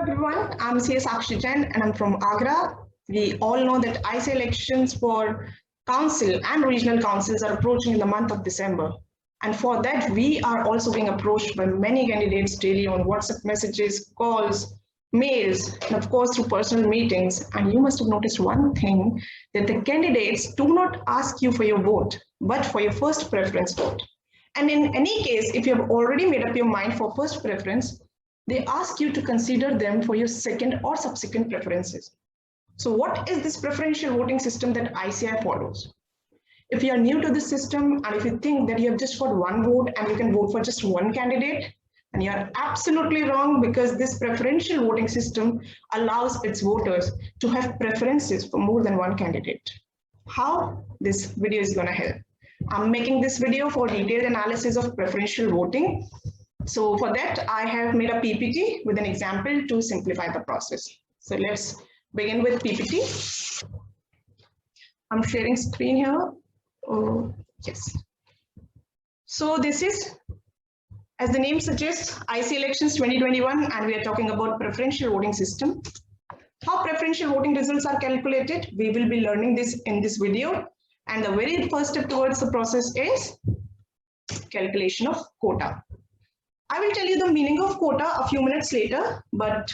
everyone, I'm CS Sakshi Jain and I'm from Agra. We all know that IC elections for council and regional councils are approaching in the month of December. And for that, we are also being approached by many candidates daily on WhatsApp messages, calls, mails, and of course through personal meetings. And you must have noticed one thing, that the candidates do not ask you for your vote, but for your first preference vote. And in any case, if you have already made up your mind for first preference, they ask you to consider them for your second or subsequent preferences. So what is this preferential voting system that ICI follows? If you are new to this system and if you think that you have just got one vote and you can vote for just one candidate, then you are absolutely wrong, because this preferential voting system allows its voters to have preferences for more than one candidate. How? This video is going to help. I'm making this video for detailed analysis of preferential voting. So for that, I have made a PPT with an example to simplify the process. So let's begin with PPT. I'm sharing screen here. Oh, yes. So this is, as the name suggests, IC elections 2021, and we are talking about preferential voting system. How preferential voting results are calculated, we will be learning this in this video. And the very first step towards the process is calculation of quota. I will tell you the meaning of quota a few minutes later, but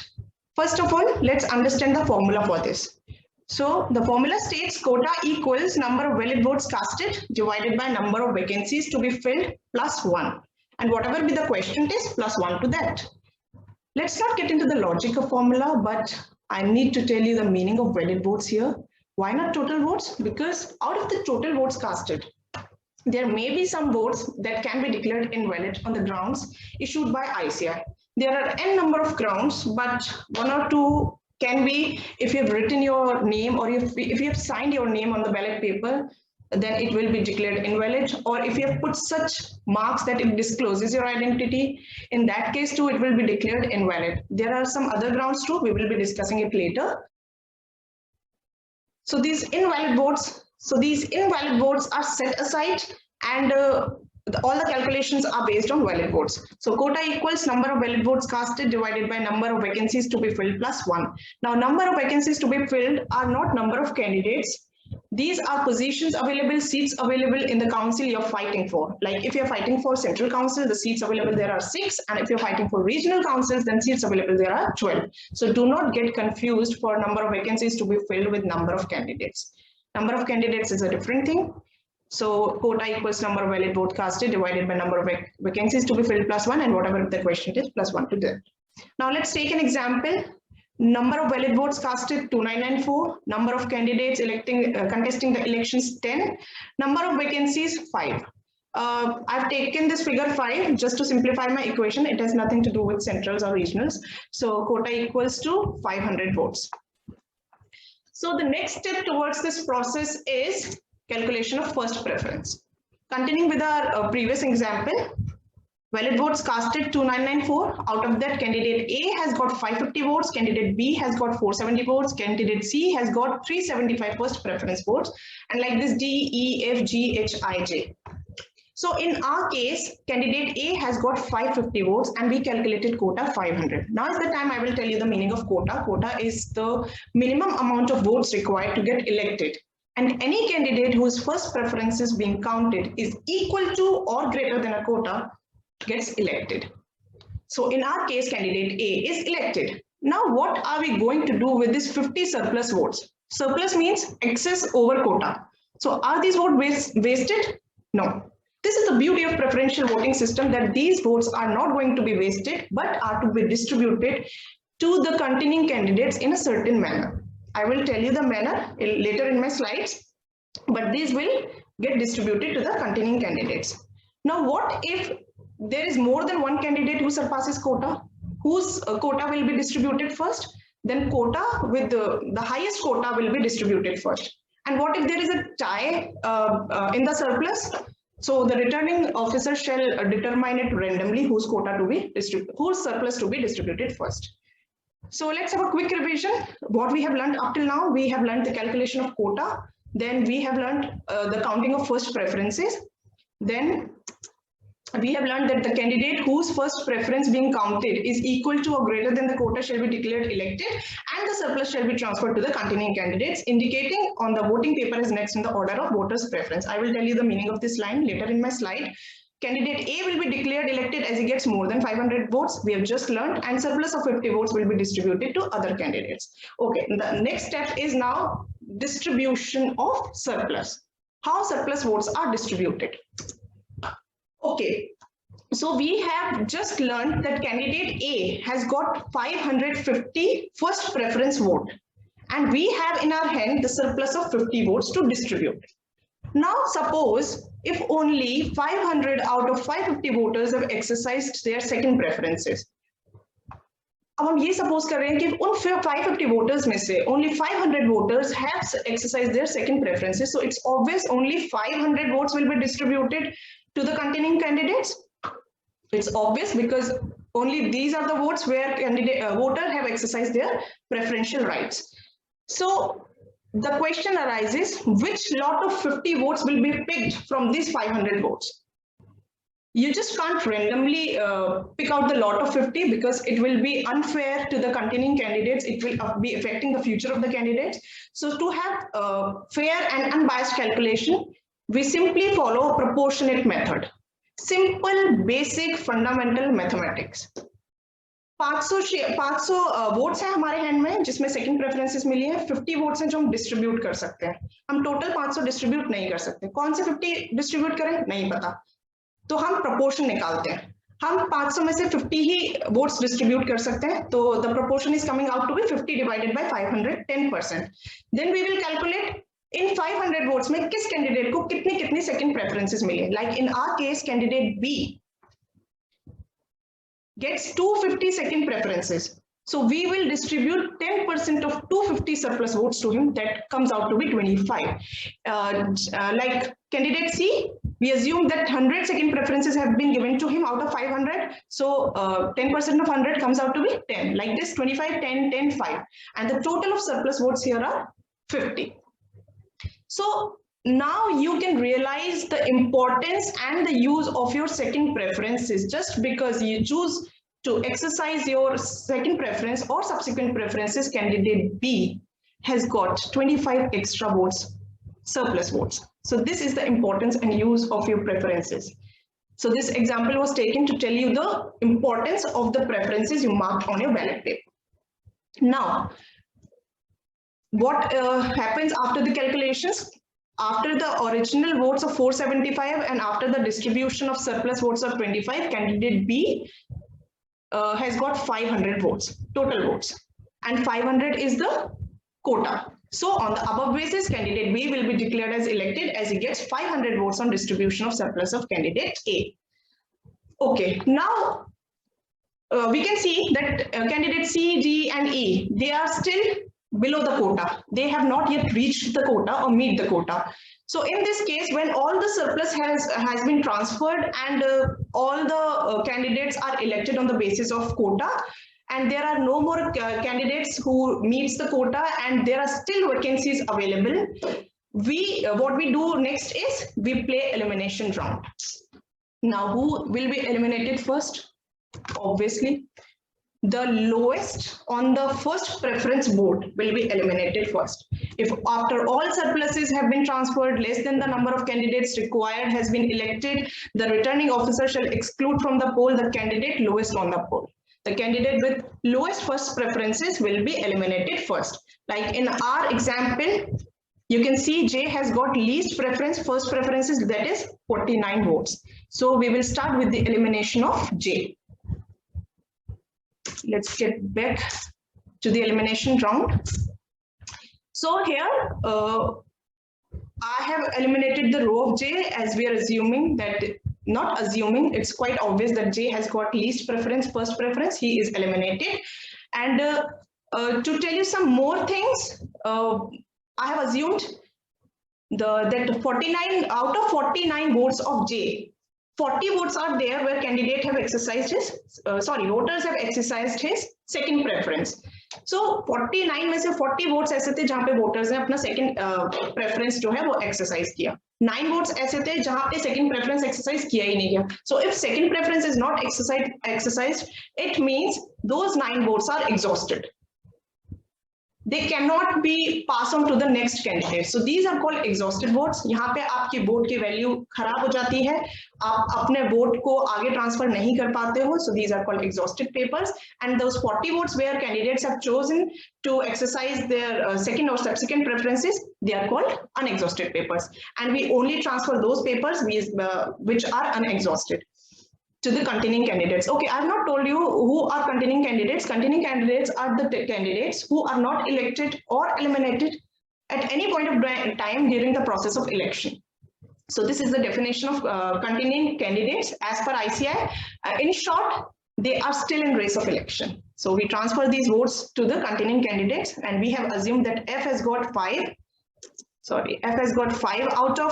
first of all, let's understand the formula for this. So the formula states quota equals number of valid votes casted divided by number of vacancies to be filled plus 1. And whatever be the quotient is plus 1 to that. Let's not get into the logic of formula, but I need to tell you the meaning of valid votes here. Why not total votes? Because out of the total votes casted, there may be some votes that can be declared invalid on the grounds issued by ICI. There are n number of grounds, but one or two can be if you have written your name or if you have signed your name on the ballot paper, then it will be declared invalid. Or if you have put such marks that it discloses your identity, in that case too, it will be declared invalid. There are some other grounds too, we will be discussing it later. So these invalid votes are set aside, and all the calculations are based on valid votes. So quota equals number of valid votes casted divided by number of vacancies to be filled plus 1. Now number of vacancies to be filled are not number of candidates. These are positions available, seats available in the council you're fighting for. Like if you're fighting for central council, the seats available there are 6, and if you're fighting for regional councils, then seats available there are 12. So do not get confused for number of vacancies to be filled with number of candidates. Number of candidates is a different thing. So quota equals number of valid votes casted divided by number of vacancies to be filled plus 1, and whatever the question is plus 1 to that. Now let's take an example. Number of valid votes casted 2994, number of candidates contesting the elections 10, number of vacancies 5. I've taken this figure 5 just to simplify my equation. It has nothing to do with centrals or regionals. So quota equals to 500 votes. So the next step towards this process is calculation of first preference. Continuing with our previous example, valid votes casted 2994. Out of that, candidate A has got 550 votes, candidate B has got 470 votes, candidate C has got 375 first preference votes, and like this D, E, F, G, H, I, J. So in our case, candidate A has got 550 votes and we calculated quota 500. Now is the time I will tell you the meaning of quota. Quota is the minimum amount of votes required to get elected. And any candidate whose first preferences being counted is equal to or greater than a quota gets elected. So in our case, candidate A is elected. Now what are we going to do with this 50 surplus votes? Surplus means excess over quota. So are these votes wasted? No. This is the beauty of preferential voting system, that these votes are not going to be wasted but are to be distributed to the contending candidates in a certain manner. I will tell you the manner later in my slides, but these will get distributed to the contending candidates. Now what if there is more than one candidate who surpasses quota? Whose quota will be distributed first? Then quota with the highest quota will be distributed first. And what if there is a tie in the surplus? So the returning officer shall determine it randomly whose quota to be distributed, whose surplus to be distributed first. So let's have a quick revision. What we have learned up till now, we have learned the calculation of quota. Then we have learned the counting of first preferences. Then we have learned that the candidate whose first preference being counted is equal to or greater than the quota shall be declared elected, and the surplus shall be transferred to the contending candidates, indicating on the voting paper as next in the order of voters' preference. I will tell you the meaning of this line later in my slide. Candidate A will be declared elected as he gets more than 500 votes, we have just learned, and surplus of 50 votes will be distributed to other candidates. Okay, the next step is now distribution of surplus. How surplus votes are distributed. Okay, so we have just learned that candidate A has got 550 first preference vote, and we have in our hand the surplus of 50 votes to distribute. Now suppose if only 500 out of 550 voters have exercised their second preferences. अब हम ये suppose कर रहे हैं कि उन 550 voters में से only 500 voters have exercised their second preferences, so it's obvious only 500 votes will be distributed to the contending candidates. It's obvious because only these are the votes where voter have exercised their preferential rights. So the question arises, which lot of 50 votes will be picked from these 500 votes? You just can't randomly pick out the lot of 50 because it will be unfair to the contending candidates. It will be affecting the future of the candidates. So to have fair and unbiased calculation, we simply follow a proportionate method. Simple, basic, fundamental mathematics. 500 votes हैं हमारे hand में जिसमें second preferences मिली हैं, 50 votes हैं जो हम distribute कर सकते हैं. हम टोटल 500 डिस्ट्रीब्यूट नहीं कर सकते. कौन से 50 डिस्ट्रीब्यूट करें नहीं पता, तो हम प्रोपोर्शन निकालते हैं. हम 500 में से 50 ही वोट्स डिस्ट्रीब्यूट कर सकते हैं, तो the proportion is coming out to be 50 divided by 500, 10%. Then we will calculate in 500 votes में किस कैंडिडेट को कितनी सेकंड प्रेफरेंसेस मिली है. Like in our case candidate B gets 250 second preferences, so we will distribute 10% of 250 surplus votes to him. That comes out to be 25. Like candidate C, we assume that 100 second preferences have been given to him out of 500, so 10% of 100 comes out to be 10. Like this, 25, 10, 10, 5, and the total of surplus votes here are 50. So now you can realize the importance and the use of your second preferences. Just because you choose to exercise your second preference or subsequent preferences, candidate B has got 25 extra votes, surplus votes. So this is the importance and use of your preferences. So this example was taken to tell you the importance of the preferences you marked on your ballot paper. Now, what happens after the calculations? After the original votes of 475 and after the distribution of surplus votes of 25, candidate B has got 500 votes, total votes, and 500 is the quota. So on the above basis, candidate B will be declared as elected as he gets 500 votes on distribution of surplus of candidate A. Okay, now we can see that candidate C, D, and E, they are still below the quota. They have not yet reached the quota or meet the quota. So in this case, when all the surplus has been transferred and all the candidates are elected on the basis of quota, and there are no more candidates who meets the quota and there are still vacancies available, what we do next is we play elimination round. Now who will be eliminated first? Obviously the lowest on the first preference board will be eliminated first. If after all surpluses have been transferred, less than the number of candidates required has been elected, the returning officer shall exclude from the poll the candidate lowest on the poll. The candidate with lowest first preferences will be eliminated first. Like in our example, you can see J has got least preference, first preferences, that is 49 votes. So we will start with the elimination of J. Let's get back to the elimination round. So here I have eliminated the row of J, as we are assuming that, not assuming, it's quite obvious that J has got least preference, first preference, he is eliminated. And to tell you some more things, I have assumed that 49 out of 49 votes of J, 40 votes are there where candidate have exercised his, voters have exercised his second preference. सो 49 में से 40 votes ऐसे थे जहां पे voters ने अपना second preference जो है वो एक्सरसाइज किया, 9 वोट्स ऐसे थे जहां पे सेकंड प्रेफरेंस एक्सरसाइज किया ही नहीं गया. So if second preference is not exercised, it means those 9 votes are exhausted. They cannot be passed on to the next candidate. So these are called exhausted votes. यहाँ पे आपकी vote की value खराब हो जाती है, आप अपने वोट को आगे ट्रांसफर नहीं कर पाते हो. So these are called exhausted papers. And those 40 votes where candidates have chosen to exercise their second or subsequent preferences, they are called unexhausted papers. And we only transfer those papers which are unexhausted to the contending candidates. Okay, I have not told you who are contending candidates. Contending candidates are the candidates who are not elected or eliminated at any point of time during the process of election. So this is the definition of contending candidates as per ICI. In short, they are still in race of election. So we transfer these votes to the contending candidates, and we have assumed that F has got 5 out of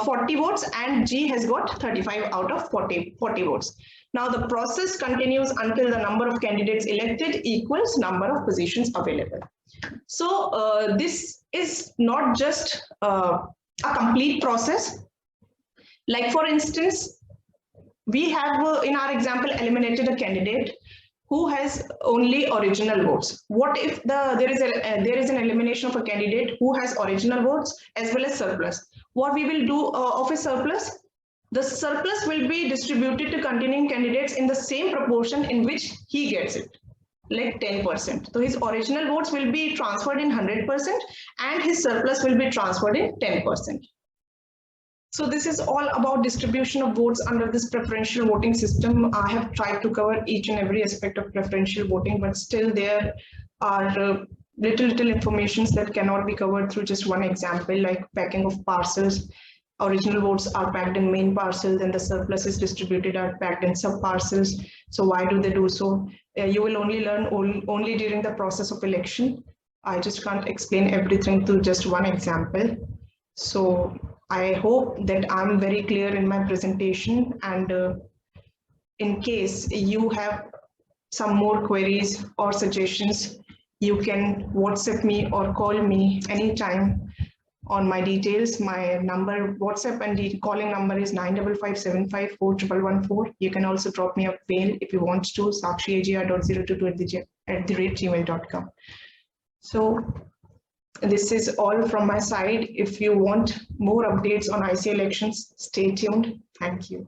40 votes and G has got 35 out of 40 votes. Now the process continues until the number of candidates elected equals number of positions available. So this is not just a complete process. Like for instance, we have in our example eliminated a candidate who has only original votes. What if there is an elimination of a candidate who has original votes as well as surplus? What we will do of a surplus? The surplus will be distributed to contending candidates in the same proportion in which he gets it, like 10%. So his original votes will be transferred in 100% and his surplus will be transferred in 10%. So this is all about distribution of votes under this preferential voting system. I have tried to cover each and every aspect of preferential voting, but still there are little informations that cannot be covered through just one example, like packing of parcels. Original votes are packed in main parcels and the surplus is distributed are packed in sub parcels. So why do they do so? You will only learn only during the process of election. I just can't explain everything through just one example. So I hope that I'm very clear in my presentation, and in case you have some more queries or suggestions, you can WhatsApp me or call me anytime on my details. My number, WhatsApp and the calling number is 9557541114. You can also drop me a mail if you want to, sakshi.022@gmail.com. So this is all from my side. If you want more updates on IC elections, stay tuned. Thank you.